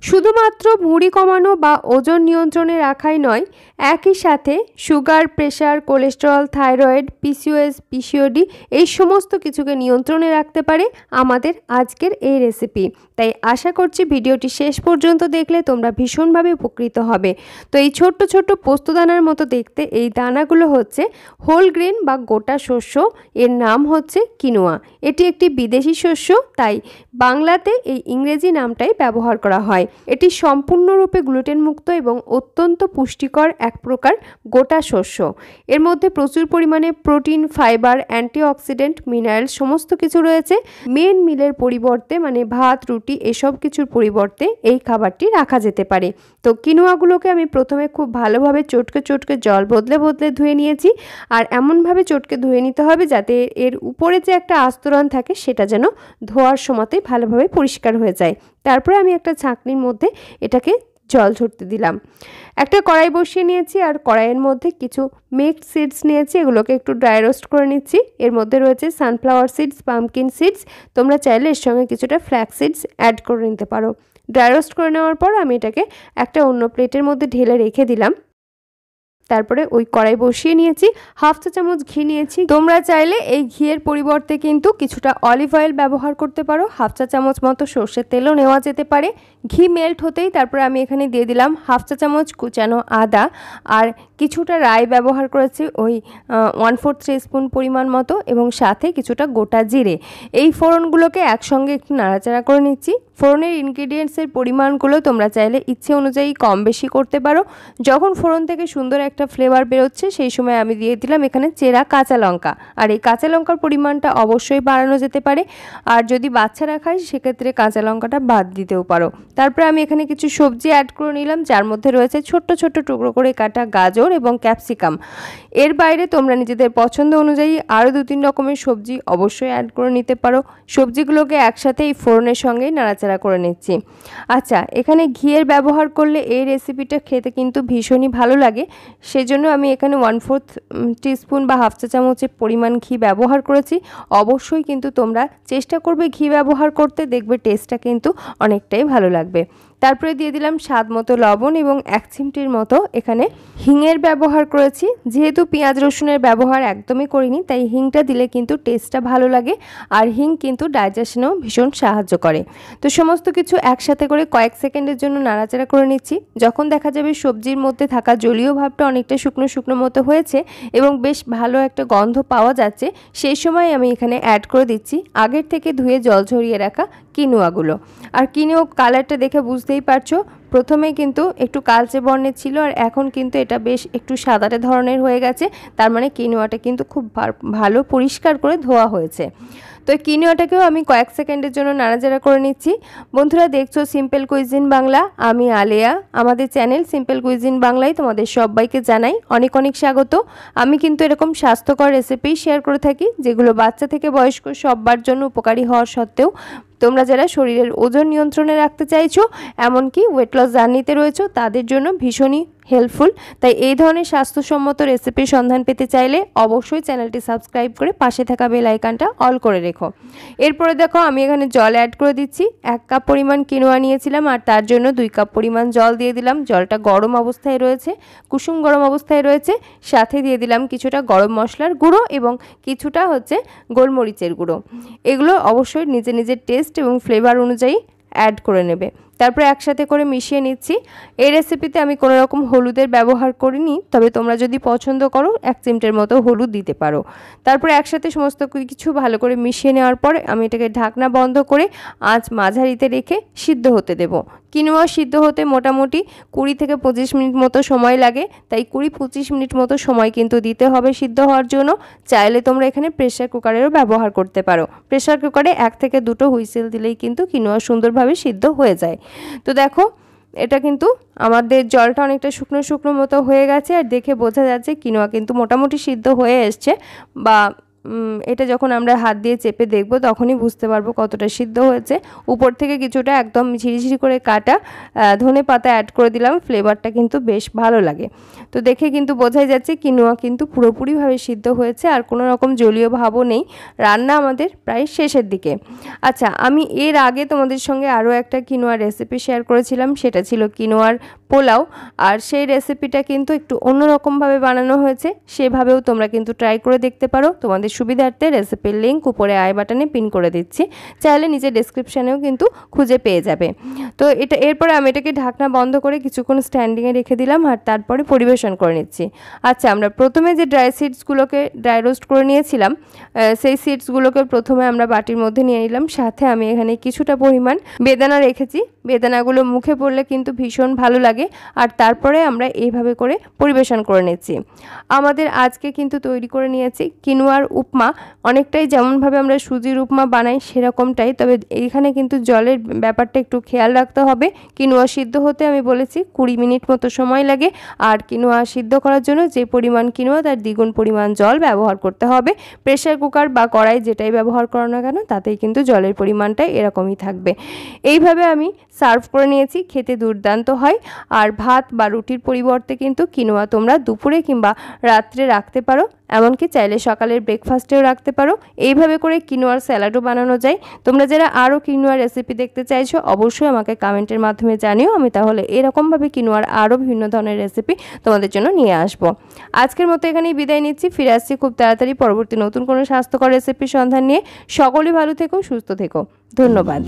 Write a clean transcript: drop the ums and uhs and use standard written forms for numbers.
শুধুমাত্র ভুঁড়ি কমানো বা ওজন নিয়ন্ত্রণে রাখাই নয়, একই সাথে sugar, pressure, cholesterol, thyroid, PCOS, PCOD এই সমস্ত কিছুকে নিয়ন্ত্রণে রাখতে পারে আমাদের আজকের এই রেসিপি। তাই আশা করছি ভিডিওটি শেষ পর্যন্ত দেখলে তোমরা ভীষণভাবে উপকৃত হবে। তো এই ছোট্ট ছোট্ট পোস্তদানার মতো দেখতে এই দানাগুলো হচ্ছে হোল গ্রেন বা গোটা শস্য। এর নাম হচ্ছে কিনোয়া। এটি একটি বিদেশি শস্য, তাই বাংলাতে এই ইংরেজি নামটাই ব্যবহার করা হয়। এটি সম্পূর্ণরূপে গ্লুটেন মুক্ত এবং অত্যন্ত পুষ্টিকর এক প্রকার গোটা শস্য। এর মধ্যে প্রচুর পরিমাণে প্রোটিন, ফাইবার, অ্যান্টিঅক্সিডেন্ট, মিনারেল সমস্ত কিছু রয়েছে। মেন মিলের পরিবর্তে মানে ভাত, রুটি এসব কিছুর পরিবর্তে এই খাবারটি রাখা যেতে পারে। তো কিনোয়াগুলোকে আমি প্রথমে খুব ভালোভাবে চটকে চটকে জল বদলে বদলে ধুয়ে নিয়েছি। আর এমনভাবে চটকে ধুয়ে নিতে হবে যাতে এর উপরে যে একটা আস্তরণ থাকে সেটা যেন ধোয়ার সময়তেই ভালোভাবে পরিষ্কার হয়ে যায়। তারপরে আমি একটা ছাঁকনির মধ্যে এটাকে জল ঝরতে দিলাম। একটা কড়াই বসিয়ে নিয়েছি আর কড়াইয়ের মধ্যে কিছু মিক্সড সিডস নিয়েছি, এগুলোকে একটু ড্রাই রোস্ট করে নিচ্ছি। এর মধ্যে রয়েছে সানফ্লাওয়ার সিডস, পাম্পকিন সিডস, তোমরা চাইলে এর সঙ্গে কিছুটা ফ্ল্যাক্স সিডস অ্যাড করে নিতে পারো। ড্রাই রোস্ট করে নেওয়ার পর আমি এটাকে একটা অন্য প্লেটের মধ্যে ঢেলে রেখে দিলাম। তারপরে ওই কড়াই বসিয়ে নিয়েছি, হাফ চা চামচ ঘি নিয়েছি। তোমরা চাইলে এই ঘিয়ের পরিবর্তে কিন্তু কিছুটা অলিভ অয়েল ব্যবহার করতে পারো। হাফ চা চামচ মতো সর্ষের তেলও নেওয়া যেতে পারে। ঘি মেল্ট হতেই তারপরে আমি এখানে দিয়ে দিলাম হাফ চা চামচ কুচানো আদা আর কিছুটা রাই ব্যবহার করেছি, ওই 1/4 স্পুন পরিমাণ মতো, এবং সাথে কিছুটা গোটা জিরে। এই ফোড়নগুলোকে একসঙ্গে একটু নাড়াচাড়া করে নিচ্ছি। ফোড়নের ইনগ্রিডিয়েন্টসের পরিমাণগুলো তোমরা চাইলে ইচ্ছে অনুযায়ী কম বেশি করতে পারো। যখন ফোড়ন থেকে সুন্দর একটা ফ্লেভার বেরোচ্ছে সেই সময় আমি দিয়ে দিলাম এখানে চেরা কাঁচা লঙ্কা। আর এই কাঁচা লঙ্কার পরিমাণটা অবশ্যই বাড়ানো যেতে পারে, আর যদি বাচ্চারা খায় সেক্ষেত্রে কাঁচা লঙ্কাটা বাদ দিতেও পারো। তারপরে আমি এখানে কিছু সবজি অ্যাড করে নিলাম, যার মধ্যে রয়েছে ছোট্ট ছোট্ট টুকরো করে কাটা গাজর এবং ক্যাপসিকাম। এর বাইরে তোমরা নিজেদের পছন্দ অনুযায়ী আরও 2-3 রকমের সবজি অবশ্যই অ্যাড করে নিতে পারো। সবজিগুলোকে একসাথে এই ফোড়নের সঙ্গেই নাড়াচাড়া করে নিচ্ছি। আচ্ছা, এখানে ঘিয়ের ব্যবহার করলে এই রেসিপিটা খেতে কিন্তু ভীষণই ভালো লাগে। সেজন্য আমি এখানে 1/4 টিস্পুন বা হাফ চা চামচের পরিমাণ ঘি ব্যবহার করেছি। অবশ্যই কিন্তু তোমরা চেষ্টা করবে ঘি ব্যবহার করতে, দেখবে টেস্টটা কিন্তু অনেকটাই ভালো লাগবে। তারপরে দিয়ে দিলাম স্বাদ মতো লবণ এবং 1 চিমটির মতো এখানে হিঙের ব্যবহার করেছি। যেহেতু পেঁয়াজ রসুনের ব্যবহার একদমই করিনি, তাই হিংটা দিলে কিন্তু টেস্টটা ভালো লাগে। আর হিং কিন্তু ডাইজেশনেও ভীষণ সাহায্য করে। তো সমস্ত কিছু একসাথে করে কয়েক সেকেন্ডের জন্য নাড়াচাড়া করে নিচ্ছি। যখন দেখা যাবে সবজির মধ্যে থাকা জলীয় ভাবটা অনেকটা শুকনো শুকনো মতো হয়েছে এবং বেশ ভালো একটা গন্ধ পাওয়া যাচ্ছে, সেই সময় আমি এখানে অ্যাড করে দিচ্ছি আগের থেকে ধুয়ে জল ঝরিয়ে রাখা কিনোয়াগুলো। আর কিনোয়া কালারটা দেখে বুঝতেই পারছো, প্রথমে কিন্তু একটু কালচে বর্ণের ছিল আর এখন কিন্তু এটা বেশ একটু সাদাটে ধরনের হয়ে গেছে। তার মানে কিনোয়াটা কিন্তু খুব ভালো পরিষ্কার করে ধোয়া হয়েছে। তো এই কিনোয়াটাকেও আমি কয়েক সেকেন্ডের জন্য নাড়াচাড়া করে নিচ্ছি। বন্ধুরা, দেখছো সিম্পল কুইজিন বাংলা, আমি আলেয়া। আমাদের চ্যানেল সিম্পল কুইজিন বাংলায় তোমাদের সবাইকে জানাই অনেক অনেক স্বাগত। আমি কিন্তু এরকম স্বাস্থ্যকর রেসিপি শেয়ার করে থাকি, যেগুলো বাচ্চা থেকে বয়স্ক সবার জন্য উপকারী হওয়া সত্ত্বেও তোমরা যারা শরীরের ওজন নিয়ন্ত্রণে রাখতে চাইছো, এমনকি ওয়েট লস জার্নিতে রয়েছো, তাদের জন্য ভীষণই হেল্পফুল। তাই এই ধরনের স্বাস্থ্যসম্মত রেসিপির সন্ধান পেতে চাইলে অবশ্যই চ্যানেলটি সাবস্ক্রাইব করে পাশে থাকা বেল আইকনটা অল করে রেখো। এরপরে দেখো আমি এখানে জল অ্যাড করে দিচ্ছি। 1 কাপ পরিমাণ কিনোয়া নিয়েছিলাম আর তার জন্য 2 কাপ পরিমাণ জল দিয়ে দিলাম। জলটা গরম অবস্থায় রয়েছে, কুসুম গরম অবস্থায় রয়েছে। সাথে দিয়ে দিলাম কিছুটা গরম মশলার গুঁড়ো এবং কিছুটা হচ্ছে গোলমরিচের গুঁড়ো। এগুলো অবশ্যই নিজের নিজের টেস্ট এবং ফ্লেভার অনুযায়ী অ্যাড করে নেবে। তারপরে একসাথে করে মিশিয়ে নিচ্ছি। এই রেসিপিতে আমি কোনো রকম হলুদের ব্যবহার করিনি, তবে তোমরা যদি পছন্দ করো 1 চিমটের মতো হলুদ দিতে পারো। তারপরে একসাথে সমস্ত কিছু ভালো করে মিশিয়ে নেওয়ার পর আমি এটাকে ঢাকনা বন্ধ করে আঁচ মাঝারিতে রেখে সিদ্ধ হতে দেব। কিনোয়া সিদ্ধ হতে মোটামুটি 20 থেকে 25 মিনিট মতো সময় লাগে, তাই 20-25 মিনিট মতো সময় কিন্তু দিতে হবে সিদ্ধ হওয়ার জন্য। চাইলে তোমরা এখানে প্রেসার কুকারেরও ব্যবহার করতে পারো। প্রেসার কুকারে 1 থেকে 2টো হুইসেল দিলেই কিন্তু কিনোয়া সুন্দরভাবে সিদ্ধ হয়ে যায়। তো দেখো, এটা কিন্তু আমাদের জলটা অনেকটা শুকনো শুকনো মতো হয়ে গেছে আর দেখে বোঝা যাচ্ছে কিনোয়া কিন্তু মোটামুটি সিদ্ধ হয়ে এসছে বা এটা যখন আমরা হাত দিয়ে চেপে দেখব তখনই বুঝতে পারবো কতটা সিদ্ধ হয়েছে। উপর থেকে কিছুটা একদম ঝিরিঝিরি করে কাটা ধনেপাতা অ্যাড করে দিলাম, ফ্লেভারটা কিন্তু বেশ ভালো লাগে। তো দেখে কিন্তু বোঝাই যাচ্ছে কিনোয়া কিন্তু পুরোপুরিভাবে সিদ্ধ হয়েছে, আর কোনো রকম জলীয় ভাবও নেই। রান্না আমাদের প্রায় শেষের দিকে। আচ্ছা, আমি এর আগে তোমাদের সঙ্গে আরও একটা কিনোয়ার রেসিপি শেয়ার করেছিলাম, সেটা ছিল কিনোয়ার পোলাও। আর সেই রেসিপিটা কিন্তু একটু অন্যরকমভাবে বানানো হয়েছে, সেভাবেও তোমরা কিন্তু ট্রাই করে দেখতে পারো। তোমাদের সুবিধার্থে রেসিপির লিঙ্ক উপরে আই বাটনে পিন করে দিচ্ছি, চাইলে নিচে ডেসক্রিপশানেও কিন্তু খুঁজে পেয়ে যাবে। তো এরপরে আমি এটাকে ঢাকনা বন্ধ করে কিছুক্ষণ স্ট্যান্ডিংয়ে রেখে দিলাম, আর তারপরে পরিবেশন করে নিচ্ছি। আচ্ছা, আমরা প্রথমে যে ড্রাই সিডসগুলোকে ড্রাই রোস্ট করে নিয়েছিলাম, সেই সিডসগুলোকে প্রথমে আমরা বাটির মধ্যে নিয়ে নিলাম। সাথে আমি এখানে কিছুটা পরিমাণ বেদানা রেখেছি। বেদানাগুলো মুখে পড়লে কিন্তু ভীষণ ভালো লাগে। আর তারপরে আমরা এইভাবে করে পরিবেশন করে নিচ্ছি। আমাদের আজকে কিন্তু তৈরি করে নিয়েছি কিনোয়ার উপমা, অনেকটাই যেমনভাবে আমরা সুজির উপমা বানাই সেরকমটাই, তবে এইখানে কিন্তু জলের ব্যাপারটা একটু খেয়াল রাখতে হবে। কিনোয়া সিদ্ধ হতে আমি বলেছি 20 মিনিট মতো সময় লাগে, আর কিনোয়া সিদ্ধ করার জন্য যে পরিমাণ কিনোয়া তার দ্বিগুণ পরিমাণ জল ব্যবহার করতে হবে। প্রেসার কুকার বা কড়াই যেটাই ব্যবহার করো না কেন তাতেই কিন্তু জলের পরিমাণটা এরকমই থাকবে। এইভাবে আমি সার্ভ করে নিয়েছি, খেতে দুর্দান্ত হয়। আর ভাত বা রুটির পরিবর্তে কিন্তু কিনোয়া তোমরা দুপুরে কিংবা রাত্রে রাখতে পারো, এমনকি চাইলে সকালের ব্রেকফাস্টেও রাখতে পারো। এইভাবে করে কিনোয়ার স্যালাডও বানানো যায়। তোমরা যারা আরও কিনোয়ার রেসিপি দেখতে চাইছো অবশ্যই আমাকে কমেন্টের মাধ্যমে জানিও, আমি তাহলে এরকমভাবে কিনোয়ার আরও বিভিন্ন ধরনের রেসিপি তোমাদের জন্য নিয়ে আসবো। আজকের মতো এখানেই বিদায় নিচ্ছি, ফিরে আসছি খুব তাড়াতাড়ি পরবর্তী নতুন কোনো স্বাস্থ্যকর রেসিপির সন্ধান নিয়ে। সকলেই ভালো থেকো, সুস্থ থেকো, ধন্যবাদ।